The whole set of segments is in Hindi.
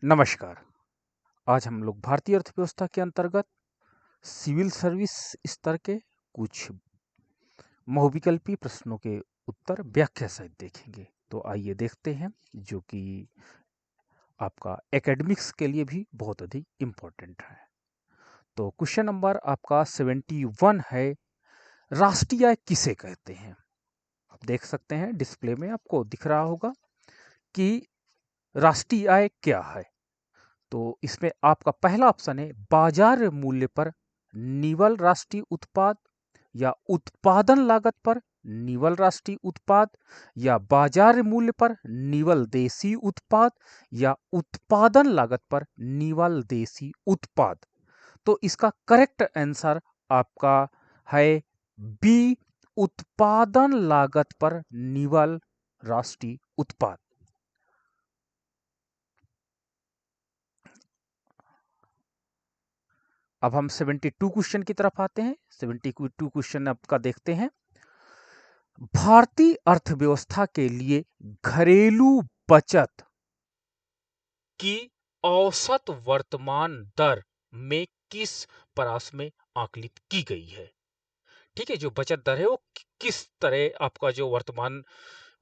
नमस्कार। आज हम लोग भारतीय अर्थव्यवस्था के अंतर्गत सिविल सर्विस स्तर के कुछ बहुविकल्पी प्रश्नों के उत्तर व्याख्या सहित देखेंगे। तो आइए देखते हैं, जो कि आपका एकेडमिक्स के लिए भी बहुत अधिक इम्पोर्टेंट है। तो क्वेश्चन नंबर आपका 71 है, राष्ट्रीय आय किसे कहते हैं? आप देख सकते हैं डिस्प्ले में आपको दिख रहा होगा कि राष्ट्रीय आय क्या है। तो इसमें आपका पहला ऑप्शन है बाजार मूल्य पर निवल राष्ट्रीय उत्पाद, या उत्पादन लागत पर निवल राष्ट्रीय उत्पाद, या बाजार मूल्य पर निवल देसी उत्पाद, या उत्पादन लागत पर निवल देसी उत्पाद। तो इसका करेक्ट आंसर आपका है बी, उत्पादन लागत पर निवल राष्ट्रीय उत्पाद। अब हम 72 क्वेश्चन की तरफ आते हैं। 72 क्वेश्चन आपका देखते हैं। भारतीय अर्थव्यवस्था के लिए घरेलू बचत की औसत वर्तमान दर में किस परास में आकलित की गई है? ठीक है, जो बचत दर है वो किस तरह आपका जो वर्तमान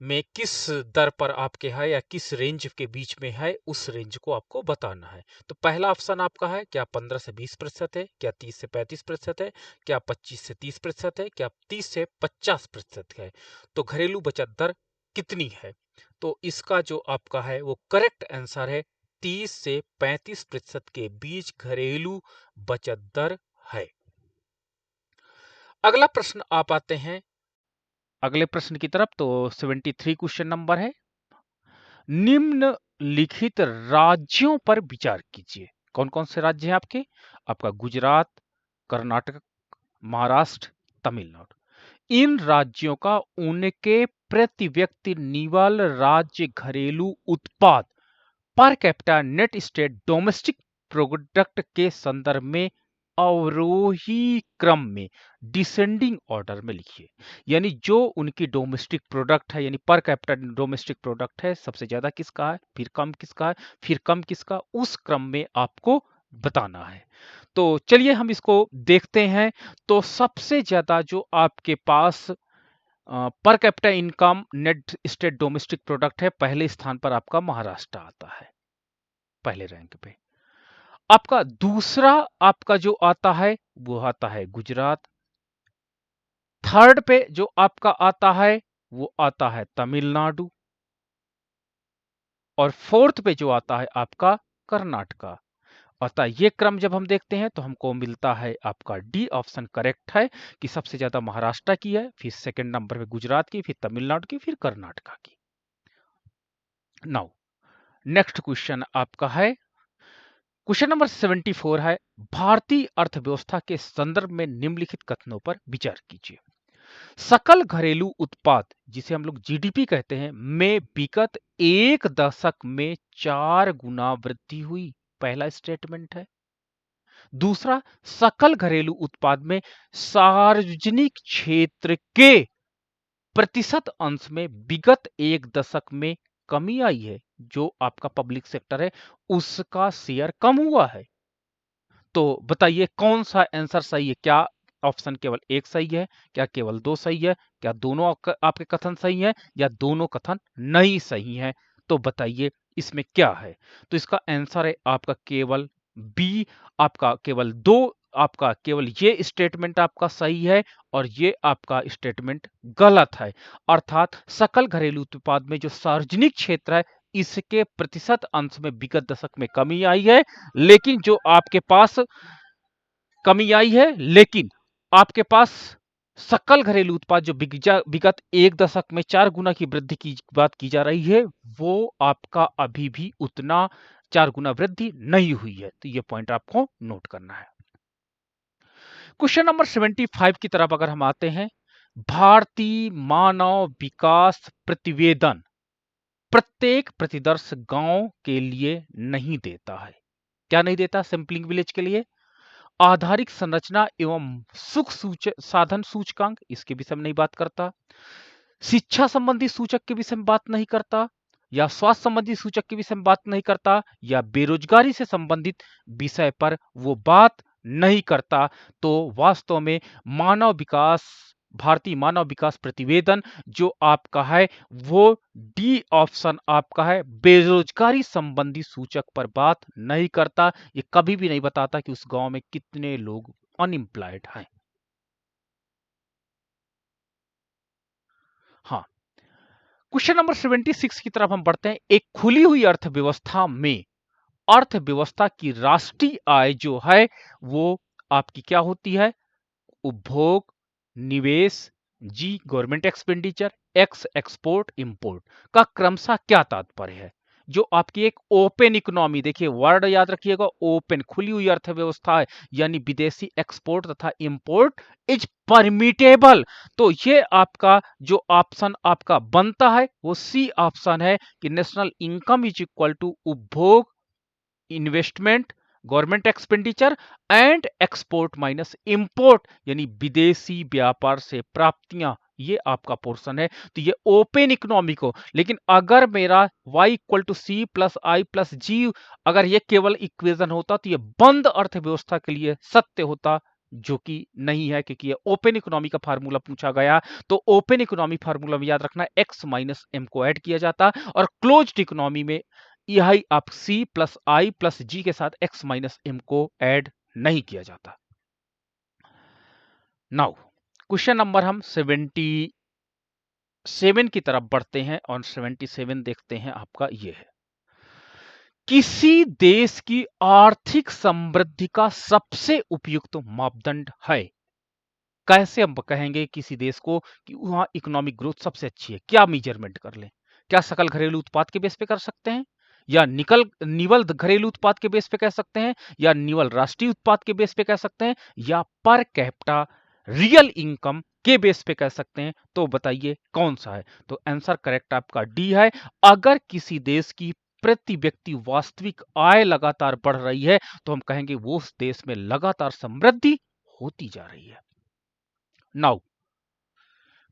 में किस दर पर आपके है या किस रेंज के बीच में है, उस रेंज को आपको बताना है। तो पहला ऑप्शन आपका है क्या 15 से 20% है, क्या 30 से 35% है, क्या 25 से 30% है, क्या 30 से 50% है। तो घरेलू बचत दर कितनी है? तो इसका जो आपका है वो करेक्ट आंसर है 30 से 35% के बीच घरेलू बचत दर है। अगला प्रश्न आप आते हैं अगले प्रश्न की तरफ। तो 73 क्वेश्चन नंबर है, निम्नलिखित राज्यों पर विचार कीजिए। कौन कौन से राज्य हैं आपके? आपका गुजरात, कर्नाटक, महाराष्ट्र, तमिलनाडु। इन राज्यों का उनके प्रति व्यक्ति निवल राज्य घरेलू उत्पाद per capita net state domestic product के संदर्भ में अवरोही क्रम में डिसेंडिंग ऑर्डर में लिखिए। यानी जो उनकी डोमेस्टिक प्रोडक्ट है, यानी पर कैपिटा डोमेस्टिक प्रोडक्ट है, सबसे ज्यादा किसका है, फिर कम किसका है, फिर कम किसका, उस क्रम में आपको बताना है। तो चलिए हम इसको देखते हैं। तो सबसे ज्यादा जो आपके पास per capita income net state domestic product है, पहले स्थान पर आपका महाराष्ट्र आता है, पहले रैंक पे। आपका दूसरा आपका जो आता है वो आता है गुजरात। थर्ड पे जो आपका आता है वो आता है तमिलनाडु। और फोर्थ पे जो आता है आपका कर्नाटका। अतः ये क्रम जब हम देखते हैं तो हमको मिलता है आपका डी ऑप्शन करेक्ट है कि सबसे ज्यादा महाराष्ट्र की है, फिर सेकंड नंबर पे गुजरात की, फिर तमिलनाडु की, फिर कर्नाटका की। नाउ नेक्स्ट क्वेश्चन आपका है, क्वेश्चन नंबर 74 है, भारतीय अर्थव्यवस्था के संदर्भ में निम्नलिखित कथनों पर विचार कीजिए। सकल घरेलू उत्पाद, जिसे हम लोग जीडीपी कहते हैं, में विगत एक दशक में 4 गुना वृद्धि हुई, पहला स्टेटमेंट है। दूसरा, सकल घरेलू उत्पाद में सार्वजनिक क्षेत्र के प्रतिशत अंश में विगत एक दशक में कमी आई है, जो आपका पब्लिक सेक्टर है उसका शेयर कम हुआ है। तो बताइए कौन सा आंसर सही है? क्या ऑप्शन केवल एक सही है, क्या केवल दो सही है, क्या दोनों आपके कथन सही है, या दोनों कथन नहीं सही है? तो बताइए इसमें क्या है? तो इसका आंसर है आपका केवल बी, आपका केवल दो, आपका केवल ये स्टेटमेंट आपका सही है और ये आपका स्टेटमेंट गलत है। अर्थात सकल घरेलू उत्पाद में जो सार्वजनिक क्षेत्र है इसके प्रतिशत अंश में विगत दशक में कमी आई है, लेकिन जो आपके पास कमी आई है, लेकिन आपके पास सकल घरेलू उत्पाद जो विगत एक दशक में 4 गुना की वृद्धि की बात की जा रही है, वो आपका अभी भी उतना 4 गुना वृद्धि नहीं हुई है। तो ये पॉइंट आपको नोट करना है। क्वेश्चन नंबर 75 की तरफ अगर हम आते हैं, भारतीय मानव विकास प्रतिवेदन प्रत्येक प्रतिदर्श गांव के लिए नहीं देता है। क्या नहीं देता? सैंपलिंग विलेज के लिए आधारिक संरचना एवं सुख साधन सूचकांक, इसके विषय में नहीं बात करता। शिक्षा संबंधी सूचक के विषय में बात नहीं करता। या स्वास्थ्य संबंधी सूचक के विषय में बात नहीं करता, या बेरोजगारी से संबंधित विषय पर वो बात नहीं करता, तो वास्तव में मानव विकास भारतीय मानव विकास प्रतिवेदन जो आपका है वो डी ऑप्शन आपका है, बेरोजगारी संबंधी सूचक पर बात नहीं करता। ये कभी भी नहीं बताता कि उस गांव में कितने लोग अनएम्प्लॉयड हैं। हाँ, क्वेश्चन नंबर 76 की तरफ हम बढ़ते हैं। एक खुली हुई अर्थव्यवस्था में अर्थव्यवस्था की राष्ट्रीय आय जो है वो आपकी क्या होती है? उपभोग, निवेश, G government expenditure, X export import का क्रमशः क्या तात्पर्य है? जो आपकी एक ओपन इकोनॉमी, देखिए वर्ड याद रखिएगा, ओपन खुली हुई अर्थव्यवस्था है, यानी विदेशी एक्सपोर्ट तथा इंपोर्ट इज परमिटेबल। तो ये आपका जो ऑप्शन आपका बनता है वो सी ऑप्शन है कि national income is equal to उपभोग, investment, government expenditure and export minus import, यानी विदेशी व्यापार से प्राप्तियां, ये आपका पोर्शन है। तो ये ओपन इकोनॉमी को, लेकिन अगर मेरा y equal to C plus I plus G, अगर ये केवल इक्वेशन होता तो ये बंद अर्थव्यवस्था के लिए सत्य होता, जो कि नहीं है, क्योंकि ये ओपन इकोनॉमी का फार्मूला पूछा गया। तो ओपन इकोनॉमी फार्मूला में याद रखना x माइनस एम को ऐड किया जाता, और क्लोज्ड इकोनॉमी में यही आप C प्लस आई प्लस जी के साथ x माइनस एम को ऐड नहीं किया जाता। नाउ क्वेश्चन नंबर हम 77 की तरफ बढ़ते हैं, और 77 देखते हैं आपका ये है, किसी देश की आर्थिक समृद्धि का सबसे उपयुक्त मापदंड है। कैसे हम कहेंगे किसी देश को कि वहां इकोनॉमिक ग्रोथ सबसे अच्छी है? क्या मेजरमेंट कर लें? क्या सकल घरेलू उत्पाद के बेस पे कर सकते हैं, या निवल घरेलू उत्पाद के बेस पे कह सकते हैं, या निवल राष्ट्रीय उत्पाद के बेस पे कह सकते हैं, या पर कैपिटा रियल इनकम के बेस पे कह सकते हैं? तो बताइए कौन सा है? तो आंसर करेक्ट आपका डी है। अगर किसी देश की प्रति व्यक्ति वास्तविक आय लगातार बढ़ रही है तो हम कहेंगे वो उस देश में लगातार समृद्धि होती जा रही है। नाउ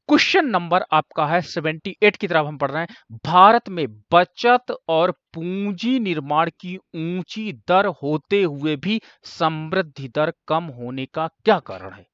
क्वेश्चन नंबर आपका है 78 की तरफ हम पढ़ रहे हैं। भारत में बचत और पूंजी निर्माण की ऊंची दर होते हुए भी समृद्धि दर कम होने का क्या कारण है?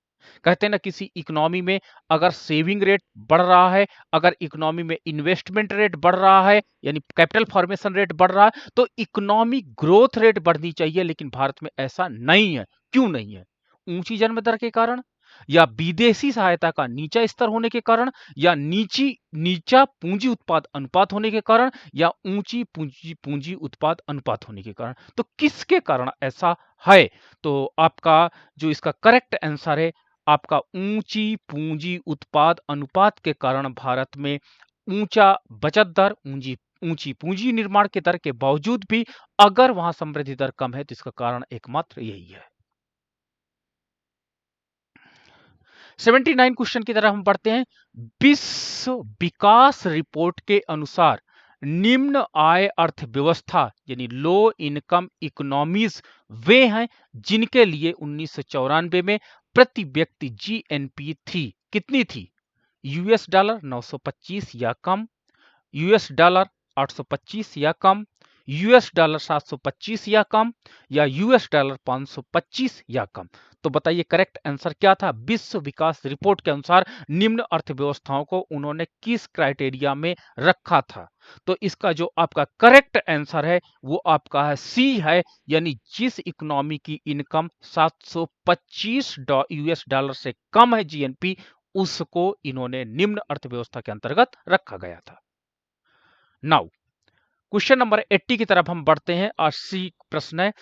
कहते हैं ना, किसी इकोनॉमी में अगर सेविंग रेट बढ़ रहा है, अगर इकोनॉमी में इन्वेस्टमेंट रेट बढ़ रहा है, यानी कैपिटल फॉर्मेशन रेट बढ़ रहा है, तो इकोनॉमिक ग्रोथ रेट बढ़नी चाहिए, लेकिन भारत में ऐसा नहीं है। क्यों नहीं है? ऊंची जन्म दर के कारण, या विदेशी सहायता का नीचा स्तर होने के कारण, या नीचा पूंजी उत्पाद अनुपात होने के कारण, या ऊंची पूंजी पूंजी उत्पाद अनुपात होने के कारण। तो किसके कारण ऐसा है? तो आपका जो इसका करेक्ट आंसर है, आपका ऊंची पूंजी उत्पाद अनुपात के कारण भारत में ऊंचा बचत दर, ऊंची ऊंची पूंजी निर्माण के दर के बावजूद भी अगर वहां समृद्धि दर कम है, तो इसका कारण एकमात्र यही है। 79 क्वेश्चन की तरफ हम पढ़ते हैं। विश्व विकास रिपोर्ट के अनुसार निम्न आय अर्थव्यवस्था यानी लो इनकम इकोनॉमीज वे हैं जिनके लिए 1994 में प्रति व्यक्ति जीएनपी थी, कितनी थी? यूएस डॉलर 925 या कम, यूएस डॉलर 825 या कम, यूएस डॉलर 725 या कम, या यूएस डॉलर 525 या कम। तो बताइए करेक्ट आंसर क्या था? विश्व विकास रिपोर्ट के अनुसार निम्न अर्थव्यवस्थाओं को उन्होंने किस क्राइटेरिया में रखा था? तो इसका जो आपका करेक्ट आंसर है वो आपका है सी है, यानी जिस इकोनॉमी की इनकम 725 यूएस डॉलर से कम है जीएनपी, उसको इन्होंने निम्न अर्थव्यवस्था के अंतर्गत रखा गया था। नाउ क्वेश्चन नंबर 80 की तरफ हम बढ़ते हैं। 80 प्रश्न है,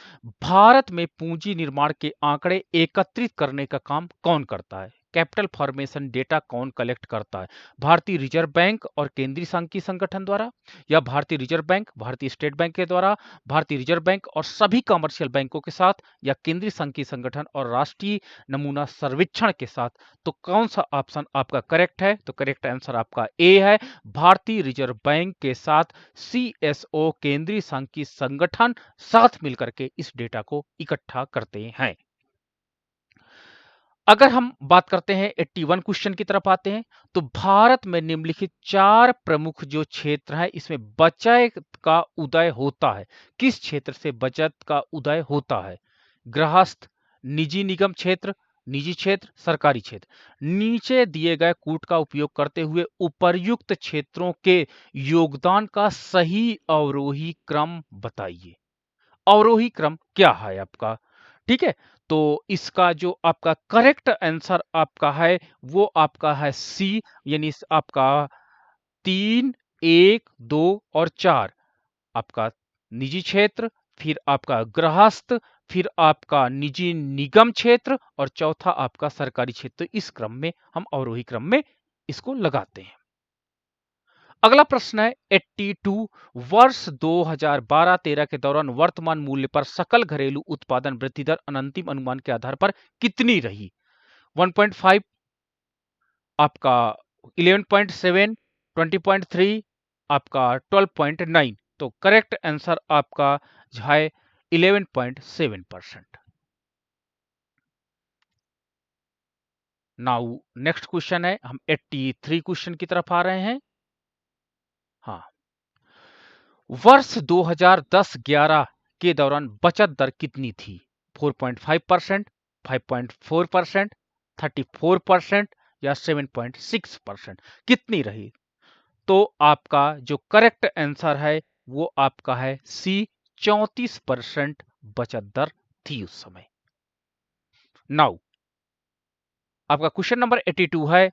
भारत में पूंजी निर्माण के आंकड़े एकत्रित करने का काम कौन करता है? कैपिटल फॉर्मेशन डेटा कौन कलेक्ट करता है? भारतीय रिजर्व बैंक और केंद्रीय सांख्यिकी संगठन द्वारा, या भारतीय रिजर्व बैंक भारतीय स्टेट बैंक के द्वारा, भारतीय रिजर्व बैंक और सभी कमर्शियल बैंकों के साथ, या केंद्रीय सांख्यिकी संगठन और राष्ट्रीय नमूना सर्वेक्षण के साथ? तो कौन सा ऑप्शन आपका करेक्ट है? तो करेक्ट आंसर आपका ए है, भारतीय रिजर्व बैंक के साथ सीएसओ केंद्रीय सांख्यिकी संगठन साथ मिलकर के इस डेटा को इकट्ठा करते हैं। अगर हम बात करते हैं 81 क्वेश्चन की तरफ आते हैं, तो भारत में निम्नलिखित 4 प्रमुख जो क्षेत्र है इसमें बचत का उदय होता है। किस क्षेत्र से बचत का उदय होता है? गृहस्थ, निजी निगम क्षेत्र, निजी क्षेत्र, सरकारी क्षेत्र। नीचे दिए गए कूट का उपयोग करते हुए उपर्युक्त क्षेत्रों के योगदान का सही अवरोही क्रम बताइए। अवरोही क्रम क्या है आपका? ठीक है, तो इसका जो आपका करेक्ट आंसर आपका है वो आपका है सी, यानी आपका 3, 1, 2 और 4। आपका निजी क्षेत्र, फिर आपका गृहस्थ, फिर आपका निजी निगम क्षेत्र और चौथा आपका सरकारी क्षेत्र। इस क्रम में हम अवरोही क्रम में इसको लगाते हैं। अगला प्रश्न है 82। वर्ष 2012-13 के दौरान वर्तमान मूल्य पर सकल घरेलू उत्पादन वृद्धि दर अनंतिम अनुमान के आधार पर कितनी रही? 1.5, आपका 11.7, 20.3, आपका 12.9। तो करेक्ट आंसर आपका है 11.7%। नाउ नेक्स्ट क्वेश्चन है, हम 83 क्वेश्चन की तरफ आ रहे हैं। हाँ, वर्ष 2010-11 के दौरान बचत दर कितनी थी? 4.5%, 5.4%, 34% या 7.6%? कितनी रही? तो आपका जो करेक्ट आंसर है वो आपका है सी, 34% बचत दर थी उस समय। नाउ आपका क्वेश्चन नंबर 82 है,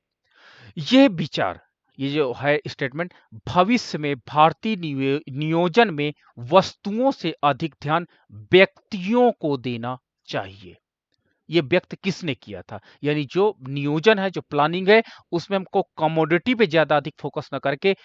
ये विचार, ये जो है स्टेटमेंट, भविष्य में भारतीय नियोजन में वस्तुओं से अधिक ध्यान व्यक्तियों को देना चाहिए। ये व्यक्त किसने किया था? यानी जो नियोजन है, जो प्लानिंग है, उसमें हमको कमोडिटी पे ज्यादा अधिक फोकस न करके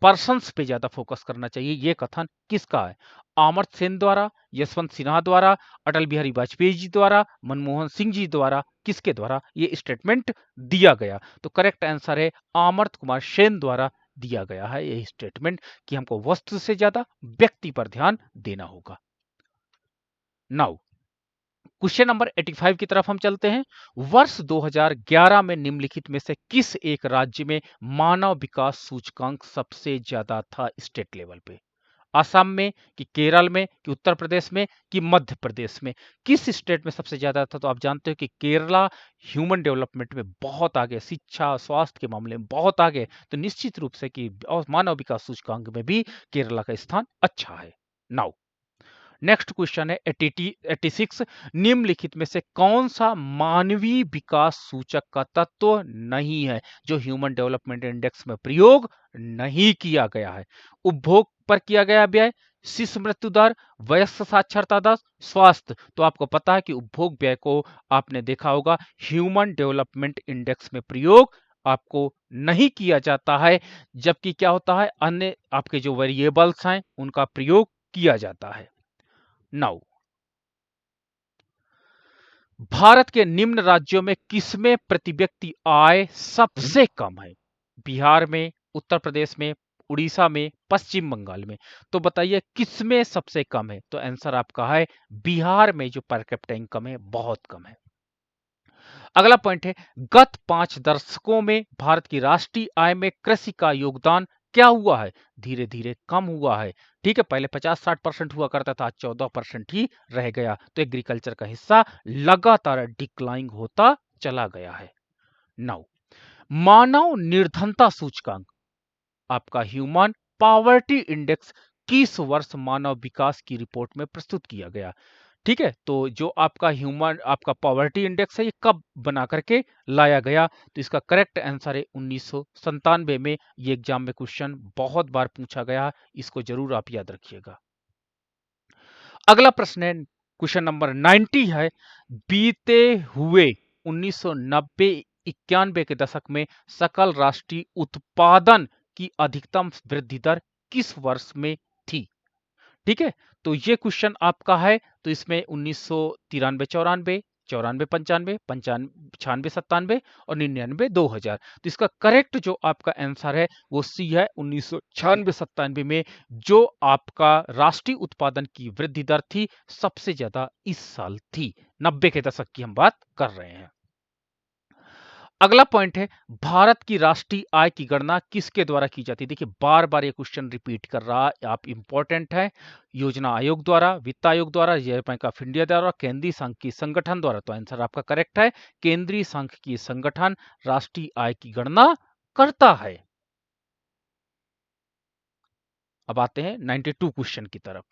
पर्सन्स पे ज्यादा फोकस करना चाहिए। ये कथन किसका है? अमर्त्य सेन द्वारा, यशवंत सिन्हा द्वारा, अटल बिहारी वाजपेयी जी द्वारा, मनमोहन सिंह जी द्वारा, किसके द्वारा ये स्टेटमेंट दिया गया? तो करेक्ट आंसर है अमर्त्य कुमार सेन द्वारा दिया गया है यह स्टेटमेंट कि हमको वस्तु से ज्यादा व्यक्ति पर ध्यान देना होगा। नाउ क्वेश्चन नंबर 85 की तरफ हम चलते हैं। वर्ष 2011 में निम्नलिखित में से किस एक राज्य में मानव विकास सूचकांक सबसे ज्यादा था स्टेट लेवल पे? असम में, कि केरल में, कि उत्तर प्रदेश में, कि मध्य प्रदेश में? किस स्टेट में सबसे ज्यादा था? तो आप जानते हो कि केरला ह्यूमन डेवलपमेंट में बहुत आगे, शिक्षा स्वास्थ्य के मामले में बहुत आगे, तो निश्चित रूप से कि और मानव विकास सूचकांक में भी केरला का स्थान अच्छा है। नाउ नेक्स्ट क्वेश्चन है 86। निम्नलिखित में से कौन सा मानवीय विकास सूचक का तत्व नहीं है जो ह्यूमन डेवलपमेंट इंडेक्स में प्रयोग नहीं किया गया है? उपभोग पर किया गया व्यय, शिशु मृत्यु दर, वयस्क साक्षरता दर, स्वास्थ्य। तो आपको पता है कि उपभोग व्यय को आपने देखा होगा ह्यूमन डेवलपमेंट इंडेक्स में प्रयोग आपको नहीं किया जाता है, जबकि क्या होता है अन्य आपके जो वेरिएबल्स हैं उनका प्रयोग किया जाता है। नाउ भारत के निम्न राज्यों में किसमें प्रति व्यक्ति आय सबसे कम है? बिहार में, उत्तर प्रदेश में, उड़ीसा में, पश्चिम बंगाल में? तो बताइए किसमें सबसे कम है? तो आंसर आपका है बिहार में जो पर कैपिटा इनकम है बहुत कम है। अगला पॉइंट है, गत 5 दशकों में भारत की राष्ट्रीय आय में कृषि का योगदान क्या हुआ है? धीरे धीरे कम हुआ है। ठीक है, पहले 50-60% हुआ करता था, आज 14% ही रह गया। तो एग्रीकल्चर का हिस्सा लगातार डिक्लाइन होता चला गया है। नाउ मानव निर्धनता सूचकांक, आपका ह्यूमन पॉवर्टी इंडेक्स, किस वर्ष मानव विकास की रिपोर्ट में प्रस्तुत किया गया? ठीक है, तो जो आपका ह्यूमन आपका पॉवर्टी इंडेक्स है ये कब बना करके लाया गया? तो इसका करेक्ट आंसर है 1997 में। ये एग्जाम में क्वेश्चन बहुत बार पूछा गया, इसको जरूर आप याद रखिएगा। अगला प्रश्न है क्वेश्चन नंबर 90 है, बीते हुए 1990-91 के दशक में सकल राष्ट्रीय उत्पादन की अधिकतम वृद्धि दर किस वर्ष में थी? ठीक है, तो ये क्वेश्चन आपका है। तो इसमें 1993-94, 94-95, 95-96-97 और 99-2000। तो इसका करेक्ट जो आपका आंसर है वो सी है 1996-97 में जो आपका राष्ट्रीय उत्पादन की वृद्धि दर थी सबसे ज्यादा इस साल थी। 90 के दशक की हम बात कर रहे हैं। अगला पॉइंट है, भारत की राष्ट्रीय आय की गणना किसके द्वारा की जाती है? देखिए बार बार ये क्वेश्चन रिपीट कर रहा है, आप इंपॉर्टेंट है। योजना आयोग द्वारा, वित्त आयोग द्वारा, रिजर्व बैंक ऑफ इंडिया द्वारा, केंद्रीय सांख्यिकी संगठन द्वारा। तो आंसर आपका करेक्ट है, केंद्रीय सांख्यिकी संगठन राष्ट्रीय आय की गणना करता है। अब आते हैं 92 क्वेश्चन की तरफ।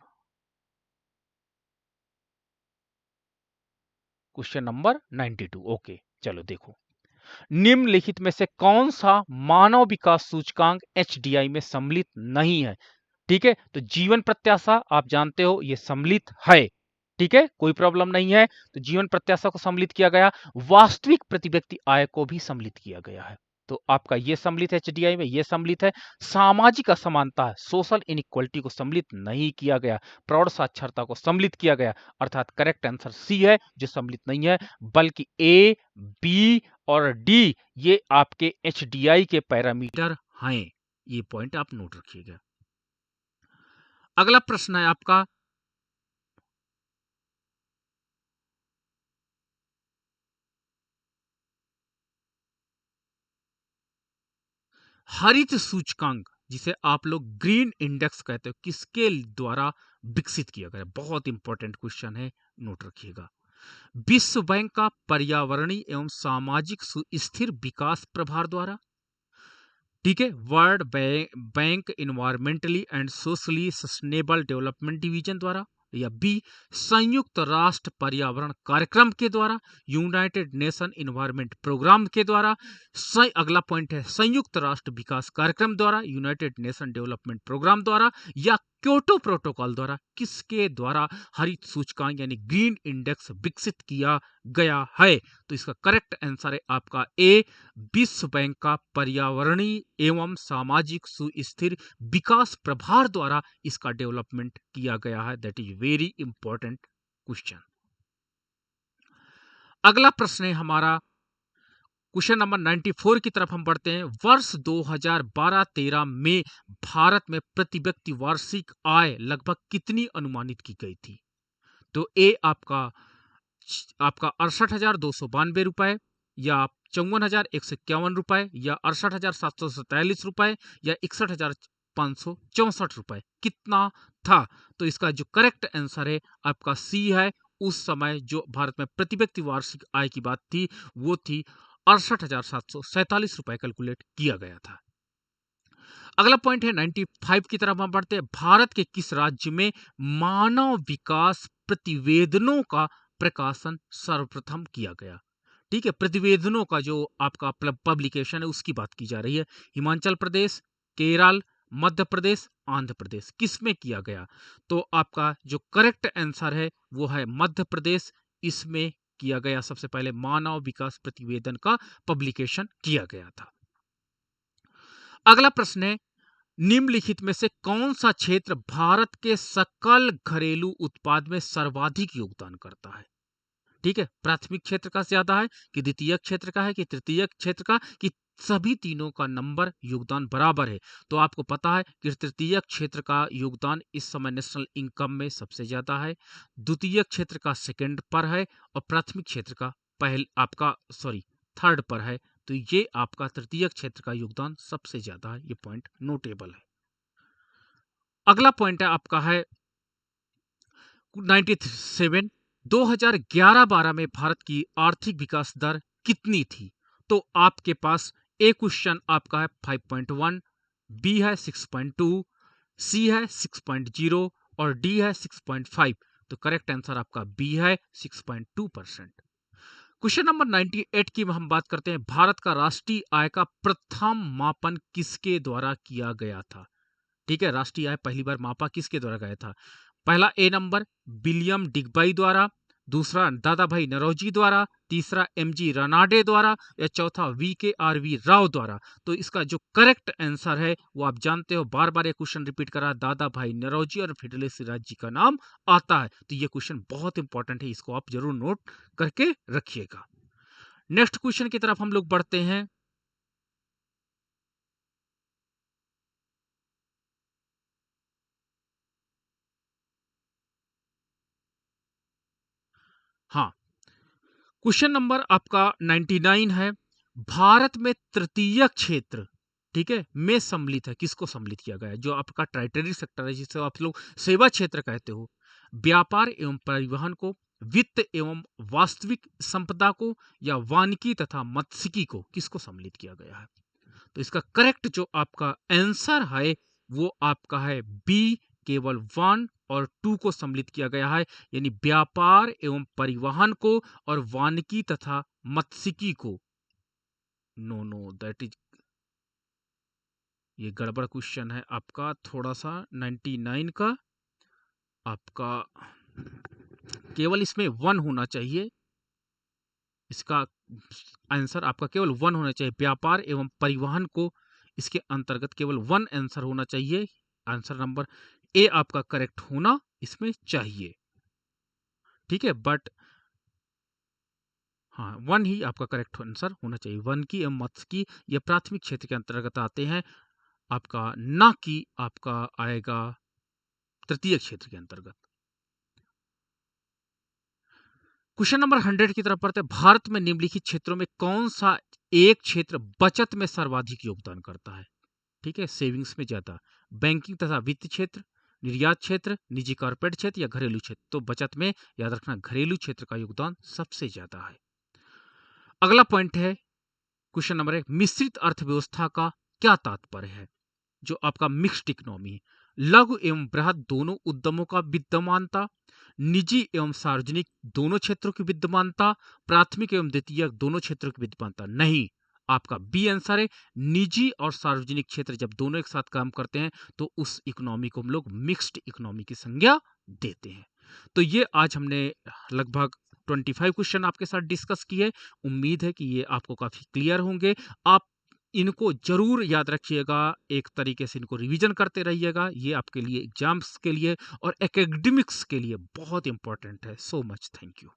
Question number 92। ओके, चलो देखो, निम्नलिखित में से कौन सा मानव विकास सूचकांक एचडीआई में सम्मिलित नहीं है? ठीक है, तो जीवन प्रत्याशा आप जानते हो ये सम्मिलित है। ठीक है, कोई प्रॉब्लम नहीं है। तो जीवन प्रत्याशा को सम्मिलित किया गया, वास्तविक प्रति व्यक्ति आय को भी सम्मिलित किया गया है। तो आपका ये सम्मिलित है एचडीआई में, ये सम्मिलित है। सामाजिक असमानता, सोशल इनइक्वालिटी को सम्मिलित नहीं किया गया। प्रौढ़ साक्षरता को सम्मिलित किया गया, अर्थात करेक्ट आंसर सी है जो सम्मिलित नहीं है, बल्कि ए, बी और डी ये आपके एचडीआई के पैरामीटर हैं। ये पॉइंट आप नोट रखिएगा। अगला प्रश्न है आपका, हरित सूचकांक जिसे आप लोग ग्रीन इंडेक्स कहते हो, किसके द्वारा विकसित किया गया? बहुत इंपॉर्टेंट क्वेश्चन है, नोट रखिएगा। विश्व बैंक का पर्यावरणीय एवं सामाजिक सुस्थिर विकास प्रभार द्वारा, ठीक है, world bank environmentally and socially sustainable development division द्वारा, या बी संयुक्त राष्ट्र पर्यावरण कार्यक्रम के द्वारा, यूनाइटेड नेशन इन्वायरमेंट प्रोग्राम के द्वारा, अगला पॉइंट है संयुक्त राष्ट्र विकास कार्यक्रम द्वारा, यूनाइटेड नेशन डेवलपमेंट प्रोग्राम द्वारा, या क्योटो प्रोटोकॉल द्वारा, किसके द्वारा हरित सूचकांक यानी ग्रीन इंडेक्स विकसित किया गया है? तो इसका करेक्ट आंसर है आपका ए, विश्व बैंक का पर्यावरणीय एवं सामाजिक सुस्थिर विकास प्रभार द्वारा इसका डेवलपमेंट किया गया है। That is very important question. अगला प्रश्न है हमारा क्वेश्चन नंबर 94 की तरफ हम बढ़ते हैं। वर्ष 2012-13 में भारत में प्रति व्यक्ति वार्षिक आय लगभग कितनी अनुमानित की गई थी? तो ए आपका 68,292 रुपए, या 54,151 रुपए, या 68,747 रुपए, या 61,564 रुपए, कितना था? तो इसका जो करेक्ट आंसर है आपका सी है। उस समय जो भारत में प्रति व्यक्ति वार्षिक आय की बात थी वो थी 68,747 रुपए कैलकुलेट किया गया था। अगला पॉइंट है 95 की तरफ हम बढ़ते हैं। भारत के किस राज्य में मानव विकास प्रतिवेदनों का प्रकाशन सर्वप्रथम किया गया? ठीक है, प्रतिवेदनों का जो आपका पब्लिकेशन है उसकी बात की जा रही है। हिमाचल प्रदेश, केरल, मध्य प्रदेश, आंध्र प्रदेश, किसमें किया गया? तो आपका जो करेक्ट आंसर है वो है मध्य प्रदेश। इसमें किया गया, सबसे पहले मानव विकास प्रतिवेदन का पब्लिकेशन किया गया था। अगला प्रश्न है, निम्नलिखित में से कौन सा क्षेत्र भारत के सकल घरेलू उत्पाद में सर्वाधिक योगदान करता है? ठीक है, प्राथमिक क्षेत्र का ज्यादा है कि द्वितीय क्षेत्र का है कि तृतीय क्षेत्र का, कि सभी तीनों का नंबर योगदान बराबर है? तो आपको पता है कि तृतीय क्षेत्र का योगदान इस समय नेशनल इनकम में सबसे ज्यादा है, द्वितीय क्षेत्र का सेकंड पर है, और प्राथमिक क्षेत्र का पहले आपका थर्ड पर है। तो ये आपका तृतीय क्षेत्र का योगदान सबसे ज्यादा है, ये पॉइंट नोटेबल है। अगला पॉइंट है आपका है 97। 2011-12 में भारत की आर्थिक विकास दर कितनी थी? तो आपके पास ए क्वेश्चन आपका है 5.1, बी है 6.2, सी है 6.0 और डी है 6.5। तो करेक्ट आंसर आपका बी है 6.2%। क्वेश्चन नंबर 98 की हम बात करते हैं। भारत का राष्ट्रीय आय का प्रथम मापन किसके द्वारा किया गया था? ठीक है, राष्ट्रीय आय पहली बार मापा किसके द्वारा गया था? पहला ए नंबर विलियम डिगबई द्वारा, दूसरा दादा भाई नौरोजी द्वारा, तीसरा एमजी रानाडे द्वारा, या चौथा वी राव द्वारा। तो इसका जो करेक्ट आंसर है वो आप जानते हो, बार बार ये क्वेश्चन रिपीट करा, दादा भाई नौरोजी और फिडेल सिराज जी का नाम आता है। तो ये क्वेश्चन बहुत इंपॉर्टेंट है, इसको आप जरूर नोट करके रखिएगा। नेक्स्ट क्वेश्चन की तरफ हम लोग बढ़ते हैं। हाँ, क्वेश्चन नंबर आपका 99 है। भारत में तृतीय क्षेत्र, ठीक है, में सम्मिलित है। किसको सम्मिलित किया गया है? जो आपका टर्टियरी सेक्टर है, जिसे आप लोग सेवा क्षेत्र कहते हो, व्यापार एवं परिवहन को, वित्त एवं वास्तविक संपदा को, या वानिकी तथा मत्स्यिकी को, किसको सम्मिलित किया गया है? तो इसका करेक्ट जो आपका आंसर है वो आपका है बी, केवल 1 और 2 को सम्मिलित किया गया है, यानी व्यापार एवं परिवहन को और वानिकी तथा मत्स्यिकी को। नो नो, दैट इज, ये गड़बड़ क्वेश्चन है आपका थोड़ा सा। 99 का आपका केवल इसमें 1 होना चाहिए, इसका आंसर आपका केवल 1 होना चाहिए। व्यापार एवं परिवहन को इसके अंतर्गत केवल 1 आंसर होना चाहिए। आंसर नंबर ए आपका करेक्ट होना इसमें चाहिए, ठीक है। बट हाँ, 1 ही आपका करेक्ट आंसर होना चाहिए। वानिकी एवं मत्स्यिकी ये प्राथमिक क्षेत्र के अंतर्गत आते हैं आपका, ना कि आपका आएगा तृतीय क्षेत्र के अंतर्गत। क्वेश्चन नंबर 100 की तरफ पढ़ते हैं। भारत में निम्नलिखित क्षेत्रों में कौन सा एक क्षेत्र बचत में सर्वाधिक योगदान करता है? ठीक है, सेविंग्स में ज्यादा, बैंकिंग तथा वित्त क्षेत्र, निर्यात क्षेत्र, निजी कॉर्पोरेट क्षेत्र, या घरेलू क्षेत्र। तो बचत में याद रखना घरेलू क्षेत्र का योगदान सबसे ज्यादा है। अगला पॉइंट है क्वेश्चन नंबर 1, मिश्रित अर्थव्यवस्था का क्या तात्पर्य है? जो आपका मिक्स्ड इकोनॉमी है, लघु एवं बृहद दोनों उद्यमों का विद्यमानता, निजी एवं सार्वजनिक दोनों क्षेत्रों की विद्यमानता, प्राथमिक एवं द्वितीयक दोनों क्षेत्रों की विद्यमानता। नहीं, आपका बी आंसर है। निजी और सार्वजनिक क्षेत्र जब दोनों एक साथ काम करते हैं तो उस इकोनॉमी को हम लोग मिक्स्ड इकोनॉमी की संज्ञा देते हैं। तो ये आज हमने लगभग 25 क्वेश्चन आपके साथ डिस्कस किए। उम्मीद है कि ये आपको काफी क्लियर होंगे। आप इनको जरूर याद रखिएगा, एक तरीके से इनको रिवीजन करते रहिएगा। ये आपके लिए एग्जाम्स के लिए और एकेडमिक्स के लिए बहुत इंपॉर्टेंट है। So much, thank you.